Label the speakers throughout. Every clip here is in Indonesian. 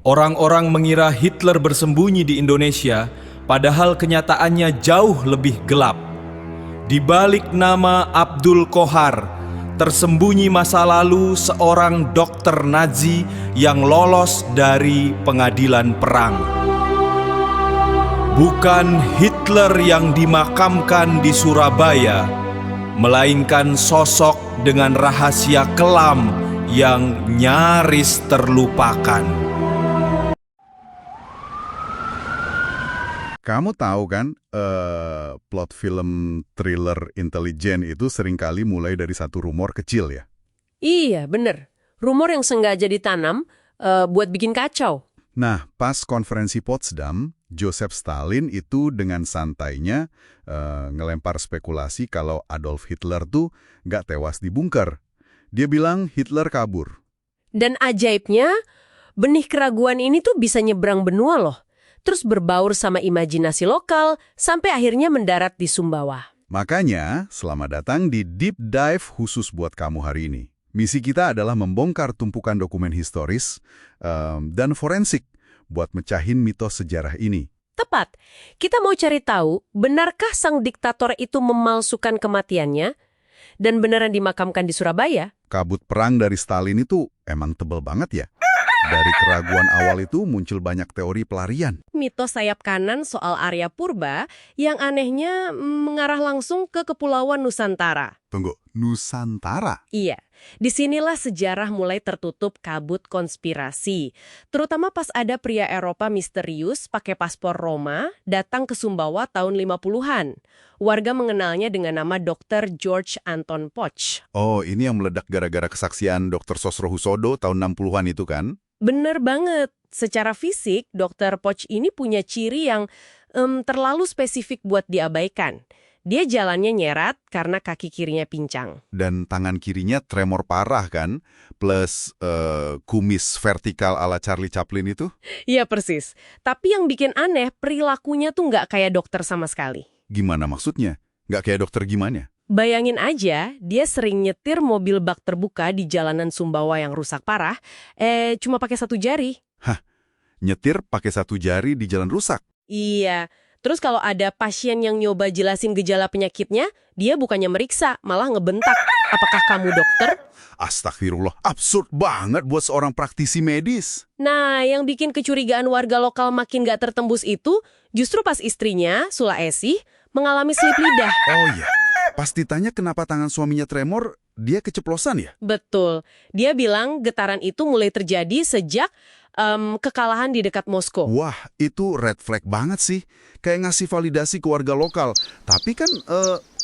Speaker 1: Orang-orang mengira Hitler bersembunyi di Indonesia, padahal kenyataannya jauh lebih gelap. Di balik nama Abdul Qohar, tersembunyi masa lalu seorang dokter Nazi yang lolos dari pengadilan perang. Bukan Hitler yang dimakamkan di Surabaya, melainkan sosok dengan rahasia kelam yang nyaris terlupakan.
Speaker 2: Kamu tahu kan, plot film thriller intelijen itu seringkali mulai dari satu rumor kecil ya?
Speaker 3: Iya, bener. Rumor yang sengaja ditanam buat bikin kacau.
Speaker 2: Nah, pas konferensi Potsdam, Joseph Stalin itu dengan santainya ngelempar spekulasi kalau Adolf Hitler tuh nggak tewas di bunker. Dia bilang Hitler kabur.
Speaker 3: Dan ajaibnya, benih keraguan ini tuh bisa nyebrang benua loh. Terus berbaur sama imajinasi lokal, sampai akhirnya mendarat di Sumbawa.
Speaker 2: Makanya, selamat datang di Deep Dive khusus buat kamu hari ini. Misi kita adalah membongkar tumpukan dokumen historis dan forensik buat mecahin mitos sejarah ini.
Speaker 3: Tepat. Kita mau cari tahu, benarkah sang diktator itu memalsukan kematiannya dan beneran dimakamkan di Surabaya?
Speaker 2: Kabut perang dari Stalin itu emang tebel banget ya. Dari keraguan awal itu muncul banyak teori pelarian.
Speaker 3: Mitos sayap kanan soal Arya Purba yang anehnya mengarah langsung ke Kepulauan Nusantara.
Speaker 2: Tunggu, Nusantara?
Speaker 3: Iya, disinilah sejarah mulai tertutup kabut konspirasi. Terutama pas ada pria Eropa misterius pakai paspor Roma datang ke Sumbawa tahun 50-an. Warga mengenalnya dengan nama Dr. George Anton Poch.
Speaker 2: Oh, ini yang meledak gara-gara kesaksian Dr. Sosrohusodo tahun 60-an itu kan?
Speaker 3: Bener banget. Secara fisik, Dr. Poch ini punya ciri yang terlalu spesifik buat diabaikan. Dia jalannya nyerat karena kaki kirinya pincang.
Speaker 2: Dan tangan kirinya tremor parah kan? Plus kumis vertikal ala Charlie Chaplin itu?
Speaker 3: Iya persis. Tapi yang bikin aneh, perilakunya tuh nggak kayak dokter sama sekali.
Speaker 2: Gimana maksudnya? Nggak kayak dokter gimana?
Speaker 3: Bayangin aja, dia sering nyetir mobil bak terbuka di jalanan Sumbawa yang rusak parah, cuma pakai satu jari.
Speaker 2: Hah? Nyetir pakai satu jari di jalan rusak?
Speaker 3: Iya. Terus kalau ada pasien yang nyoba jelasin gejala penyakitnya, dia bukannya meriksa, malah ngebentak. Apakah kamu dokter?
Speaker 2: Astagfirullah, absurd banget buat seorang praktisi medis.
Speaker 3: Nah, yang bikin kecurigaan warga lokal makin gak tertembus itu, justru pas istrinya, Sula Esih, mengalami selip lidah.
Speaker 2: Oh iya, pas ditanya kenapa tangan suaminya tremor, dia keceplosan ya?
Speaker 3: Betul. Dia bilang getaran itu mulai terjadi sejak kekalahan di dekat Moskow.
Speaker 2: Wah, itu red flag banget sih. Kayak ngasih validasi ke warga lokal. Tapi kan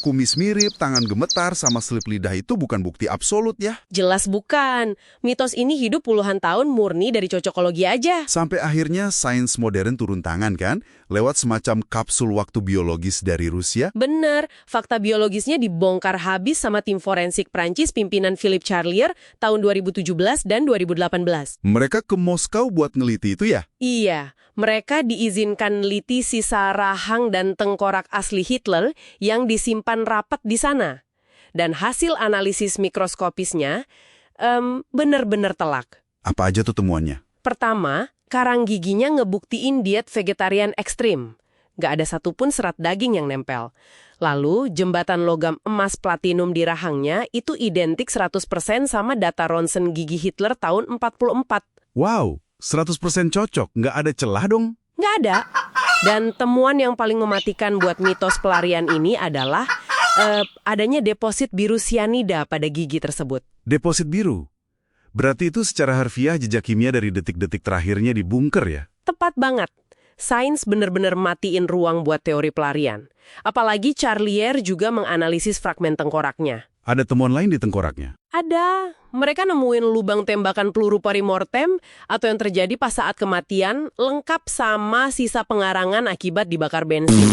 Speaker 2: kumis mirip, tangan gemetar, sama selip lidah itu bukan bukti absolut ya.
Speaker 3: Jelas bukan. Mitos ini hidup puluhan tahun murni dari cocokologi aja.
Speaker 2: Sampai akhirnya sains modern turun tangan kan? Lewat semacam kapsul waktu biologis dari Rusia.
Speaker 3: Bener, fakta biologisnya dibongkar habis sama tim forensik Prancis pimpinan Philippe Charlier tahun 2017 dan 2018.
Speaker 2: Mereka ke Moskow buat ngeliti itu ya?
Speaker 3: Iya, mereka diizinkan neliti sisa rahang dan tengkorak asli Hitler yang disimpan rapat di sana. Dan hasil analisis mikroskopisnya bener-bener telak.
Speaker 2: Apa aja tuh temuannya?
Speaker 3: Pertama, karang giginya ngebuktiin diet vegetarian ekstrim. Nggak ada satupun serat daging yang nempel. Lalu, jembatan logam emas platinum di rahangnya itu identik 100% sama data ronsen gigi Hitler tahun 44.
Speaker 2: Wow, 100% cocok. Nggak ada celah dong?
Speaker 3: Nggak ada. Dan temuan yang paling mematikan buat mitos pelarian ini adalah adanya deposit biru sianida pada gigi tersebut.
Speaker 2: Deposit biru? Berarti itu secara harfiah jejak kimia dari detik-detik terakhirnya di bunker ya?
Speaker 3: Tepat banget. Sains benar-benar matiin ruang buat teori pelarian. Apalagi Charlier juga menganalisis fragmen tengkoraknya.
Speaker 2: Ada temuan lain di tengkoraknya?
Speaker 3: Ada. Mereka nemuin lubang tembakan peluru perimortem atau yang terjadi pas saat kematian lengkap sama sisa pengarangan akibat dibakar bensin.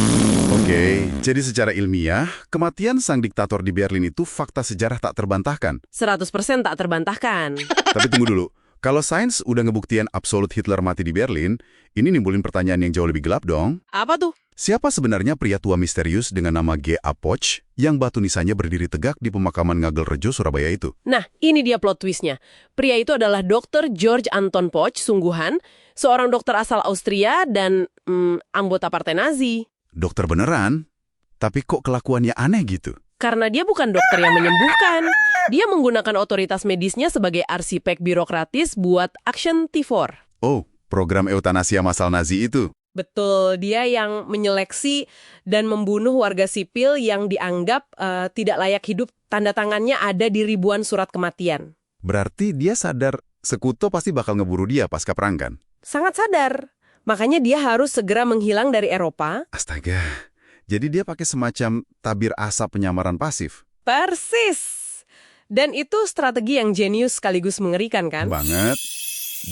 Speaker 2: Oke, jadi secara ilmiah, kematian sang diktator di Berlin itu fakta sejarah tak terbantahkan.
Speaker 3: 100% tak terbantahkan.
Speaker 2: Tapi tunggu dulu, Kalau sains udah ngebuktiin absolut Hitler mati di Berlin, ini nimbulin pertanyaan yang jauh lebih gelap dong.
Speaker 3: Apa tuh?
Speaker 2: Siapa sebenarnya pria tua misterius dengan nama G.A. Poch yang batu nisannya berdiri tegak di pemakaman Ngagelrejo, Surabaya itu?
Speaker 3: Nah, ini dia plot twistnya. Pria itu adalah Dr. George Anton Poch, sungguhan, seorang dokter asal Austria dan anggota Partai Nazi.
Speaker 2: Dokter beneran? Tapi kok kelakuannya aneh gitu?
Speaker 3: Karena dia bukan dokter yang menyembuhkan. Dia menggunakan otoritas medisnya sebagai arsitek birokratis buat Action T4.
Speaker 2: Oh, program eutanasia massal Nazi itu.
Speaker 3: Betul, dia yang menyeleksi dan membunuh warga sipil yang dianggap tidak layak hidup. Tanda tangannya ada di ribuan surat kematian.
Speaker 2: Berarti dia sadar sekutu pasti bakal ngeburu dia pasca perang kan?
Speaker 3: Sangat sadar. Makanya dia harus segera menghilang dari Eropa.
Speaker 2: Astaga, jadi dia pakai semacam tabir asap penyamaran pasif.
Speaker 3: Persis. Dan itu strategi yang jenius sekaligus mengerikan kan?
Speaker 2: Banget.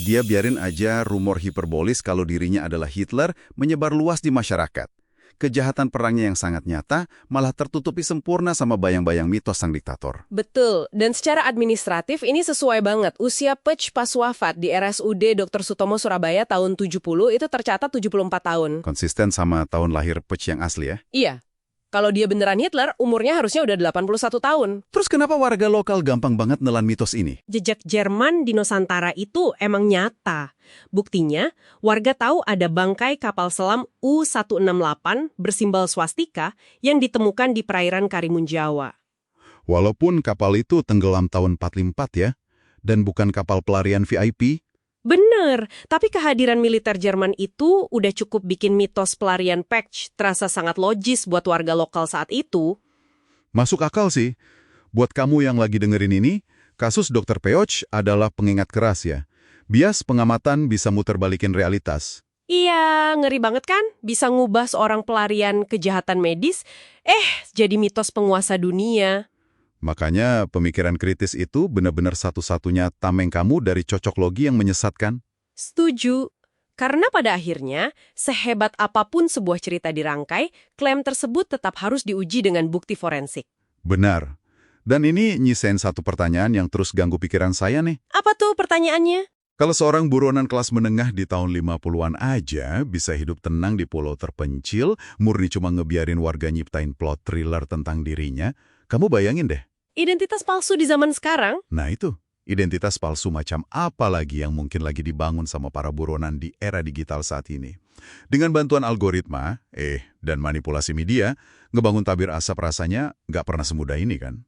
Speaker 2: Dia biarin aja rumor hiperbolis kalau dirinya adalah Hitler menyebar luas di masyarakat. Kejahatan perangnya yang sangat nyata malah tertutupi sempurna sama bayang-bayang mitos sang diktator.
Speaker 3: Betul, dan secara administratif ini sesuai banget. Usia Poch pas wafat di RSUD Dr. Sutomo Surabaya tahun 70 itu tercatat 74 tahun.
Speaker 2: Konsisten sama tahun lahir Poch yang asli ya?
Speaker 3: Iya. Kalau dia beneran Hitler, umurnya harusnya udah 81 tahun.
Speaker 2: Terus kenapa warga lokal gampang banget nelan mitos ini?
Speaker 3: Jejak Jerman di Nusantara itu emang nyata. Buktinya, warga tahu ada bangkai kapal selam U-168 bersimbol swastika yang ditemukan di perairan Karimun Jawa.
Speaker 2: Walaupun kapal itu tenggelam tahun 44 ya, dan bukan kapal pelarian VIP.
Speaker 3: Bener, tapi kehadiran militer Jerman itu udah cukup bikin mitos pelarian Poch terasa sangat logis buat warga lokal saat itu.
Speaker 2: Masuk akal sih. Buat kamu yang lagi dengerin ini, kasus Dr. Poch adalah pengingat keras ya. Bias pengamatan bisa muter balikin realitas.
Speaker 3: Iya, ngeri banget kan? Bisa ngubah seorang pelarian kejahatan medis, jadi mitos penguasa dunia.
Speaker 2: Makanya pemikiran kritis itu benar-benar satu-satunya tameng kamu dari cocok logi yang menyesatkan.
Speaker 3: Setuju. Karena pada akhirnya, sehebat apapun sebuah cerita dirangkai, klaim tersebut tetap harus diuji dengan bukti forensik.
Speaker 2: Benar. Dan ini nyisain satu pertanyaan yang terus ganggu pikiran saya nih.
Speaker 3: Apa tuh pertanyaannya?
Speaker 2: Kalau seorang buronan kelas menengah di tahun 50-an aja bisa hidup tenang di pulau terpencil, murni cuma ngebiarin warga nyiptain plot thriller tentang dirinya, kamu bayangin deh.
Speaker 3: Identitas palsu di zaman sekarang?
Speaker 2: Nah itu, identitas palsu macam apa lagi yang mungkin lagi dibangun sama para buronan di era digital saat ini. Dengan bantuan algoritma, dan manipulasi media, ngebangun tabir asap rasanya nggak pernah semudah ini kan?